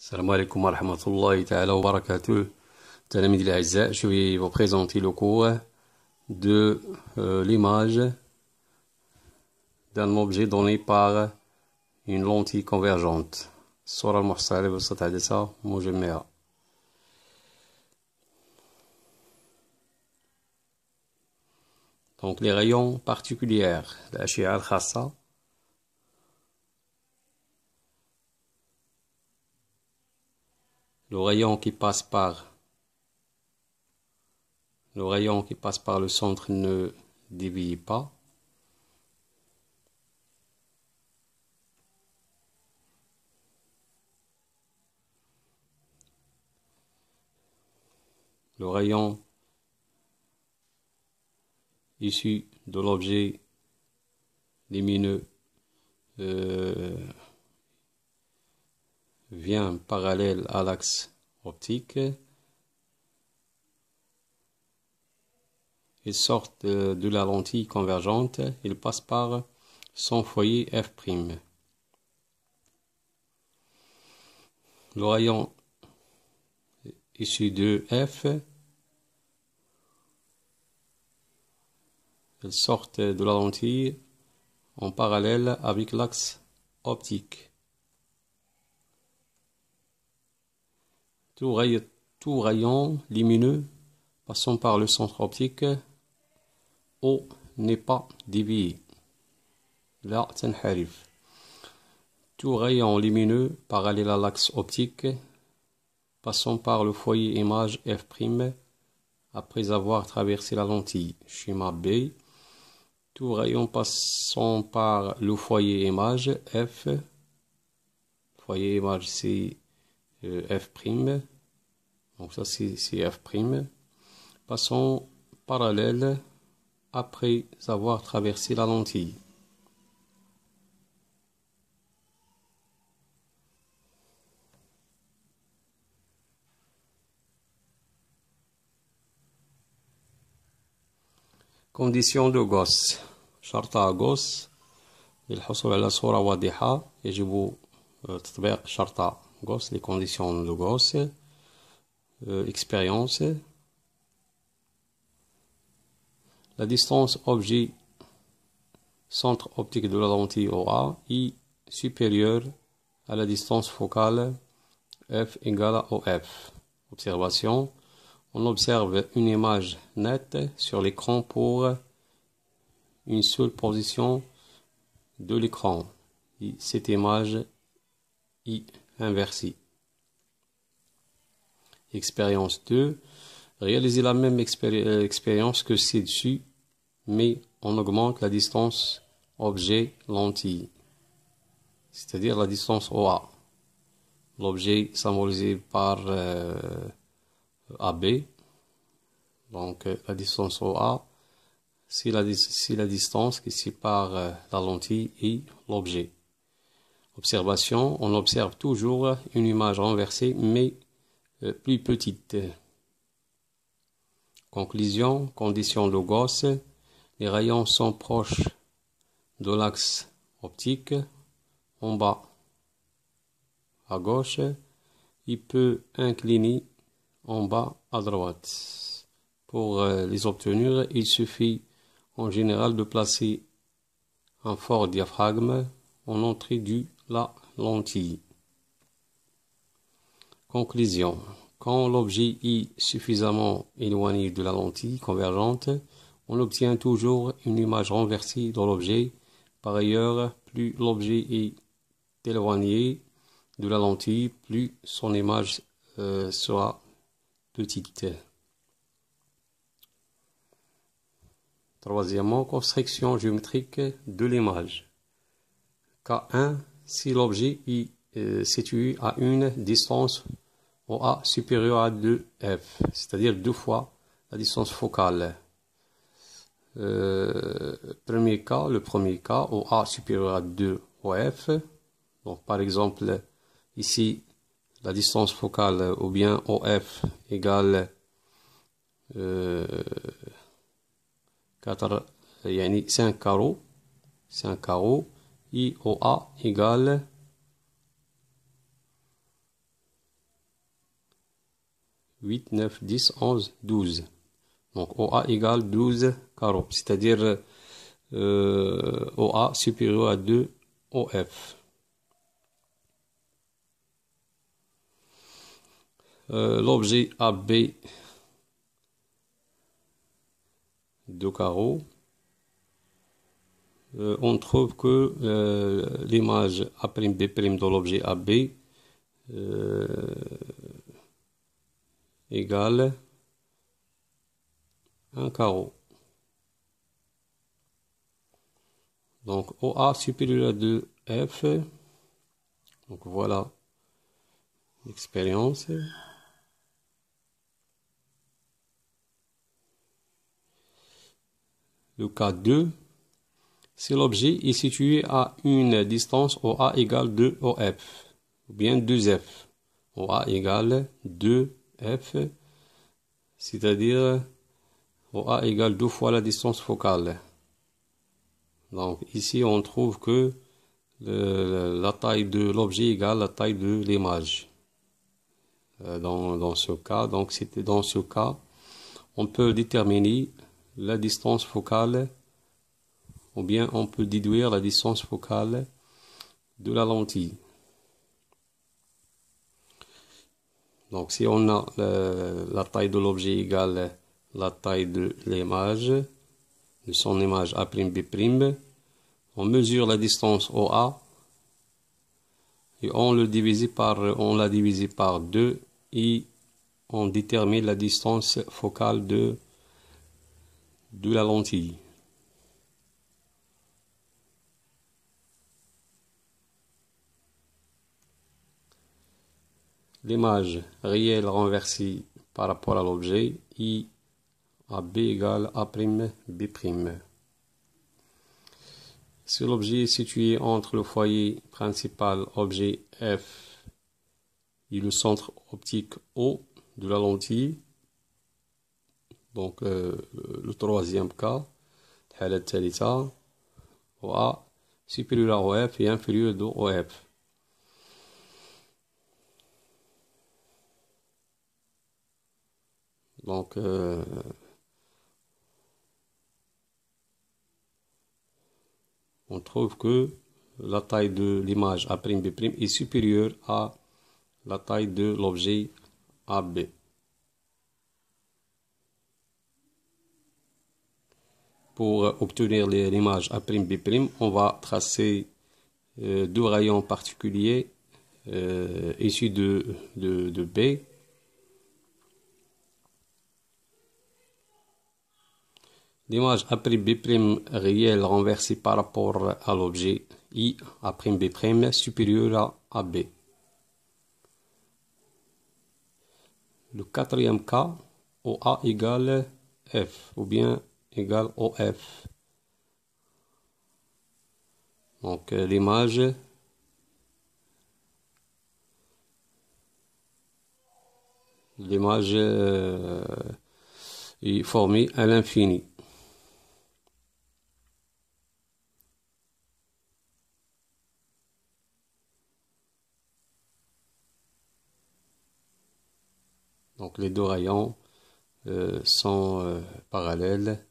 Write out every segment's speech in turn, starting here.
Salam alaikum wa rahmatullahi ta'ala wa barakatuh. Talamid al-A'izza, je vais vous présenter le cours de l'image d'un objet donné par une lentille convergente. Surah al-Muhsala wa Satadisa Mujammi'a. Donc les rayons particuliers, la Shia al-Khassa, le rayon qui passe par le centre ne dévie pas. Le rayon issu de l'objet lumineux vient parallèle à l'axe optique. Il sort de la lentille convergente, il passe par son foyer F'. Le rayon issu de F, il sort de la lentille en parallèle avec l'axe optique. Tout rayon lumineux passant par le centre optique O n'est pas dévié. La tanharif. Tout rayon lumineux parallèle à l'axe optique passant par le foyer image F' après avoir traversé la lentille. Schéma B. Tout rayon passant par le foyer image F. Foyer image c'est F'. Donc ça c'est F'. Passant parallèle après avoir traversé la lentille. Condition de Gauss. شرطة Gauss للحصول على صورة واضحة يجب تطبيق شرطة Gauss, les conditions de Gauss. Expérience. La distance objet centre optique de la lentille OA est supérieure à la distance focale F égale à OF. Observation. On observe une image nette sur l'écran pour une seule position de l'écran. Cette image est inversée. Expérience 2. Réaliser la même expérience que ci-dessus, mais on augmente la distance objet-lentille, c'est-à-dire la distance OA. L'objet symbolisé par AB, donc la distance OA, c'est la distance qui sépare la lentille et l'objet. Observation, on observe toujours une image renversée, mais plus petite. Conclusion, condition de Gauss, les rayons sont proches de l'axe optique, en bas à gauche, il peut incliner en bas à droite. Pour les obtenir, il suffit en général de placer un fort diaphragme en entrée de la lentille. Conclusion. Quand l'objet est suffisamment éloigné de la lentille convergente, on obtient toujours une image renversée de l'objet. Par ailleurs, plus l'objet est éloigné de la lentille, plus son image sera petite. Troisièmement, construction géométrique de l'image. K1, si l'objet est situé à une distance OA supérieure à 2F, c'est-à-dire 2 fois la distance focale. Le premier cas, OA supérieur à 2 OF. Donc par exemple, ici, la distance focale ou bien OF égale 5 carreaux et OA égale 8, 9, 10, 11, 12. Donc OA égale 12 carreaux, c'est-à-dire OA supérieur à 2 OF. L'objet AB, 2 carreaux. On trouve que l'image A'B' de l'objet AB égale un carreau. Donc OA supérieur à 2F. Donc voilà l'expérience. Le cas 2, si l'objet est situé à une distance OA égale 2 OF, ou bien 2F. OA égale 2F, c'est-à-dire OA égale 2 fois la distance focale. Donc ici on trouve que la taille de l'objet égale la taille de l'image. Dans ce cas, donc c'était dans ce cas, on peut déterminer la distance focale, ou bien on peut déduire la distance focale de la lentille. Donc si on a la taille de l'objet égale la taille de l'image, de son image A'B', on mesure la distance OA et on l'a divisé par 2 et on détermine la distance focale de la lentille. L'image réelle renversée par rapport à l'objet, I AB égale A'B'. Si l'objet est situé entre le foyer principal objet F et le centre optique O de la lentille, donc le troisième cas, OA supérieur à OF et inférieur à OF. Donc on trouve que la taille de l'image A'B' est supérieure à la taille de l'objet AB. Pour obtenir l'image A'B', on va tracer deux rayons particuliers issus de B. L'image A'B' réelle renversée par rapport à l'objet I A'B' supérieur à AB. Le quatrième cas, OA égale F ou bien égale OF. Donc l'image est formée à l'infini. Donc les deux rayons sont parallèles.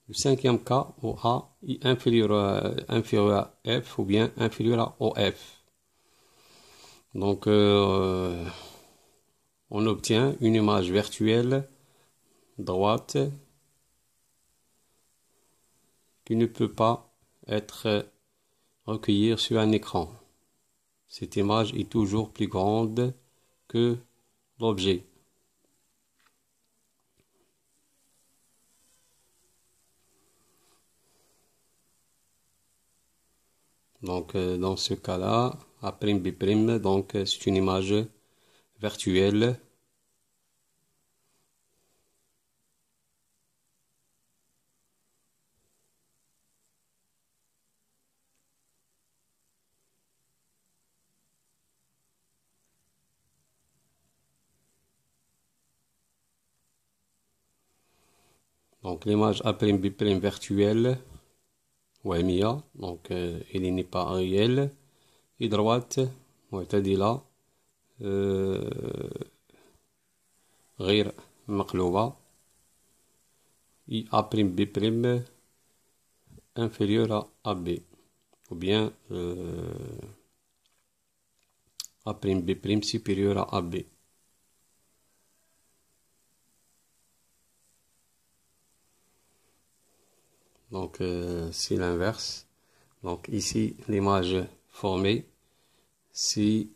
Le cinquième cas, OA est inférieur à F ou bien inférieur à OF. Donc on obtient une image virtuelle droite qui ne peut pas être recueillie sur un écran. Cette image est toujours plus grande que l'objet. Donc dans ce cas-là, A'B', donc c'est une image virtuelle. Donc l'image A'B' virtuelle, ou MIA, donc elle n'est pas réelle, et droite, معتدلة غير مقلوبة. I A prime B prime inférieur à AB, ou bien A prime B prime supérieur à AB. Donc c'est l'inverse. Donc ici l'image formée, si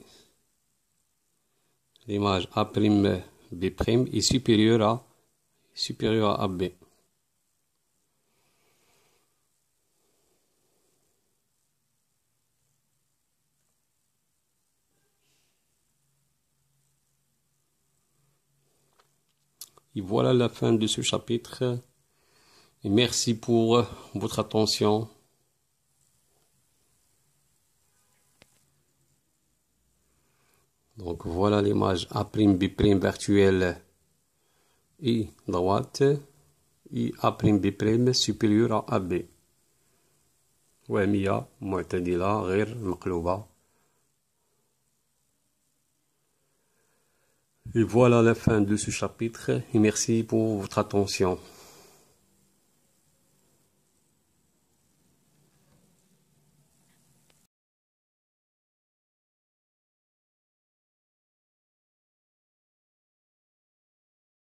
l'image A prime B prime est supérieure à AB. Et voilà la fin de ce chapitre. Et merci pour votre attention. Donc voilà l'image A', B' virtuelle et droite et A', B' supérieur à AB. وهمية معتدلة غير مقلوبة. Et voilà la fin de ce chapitre et merci pour votre attention.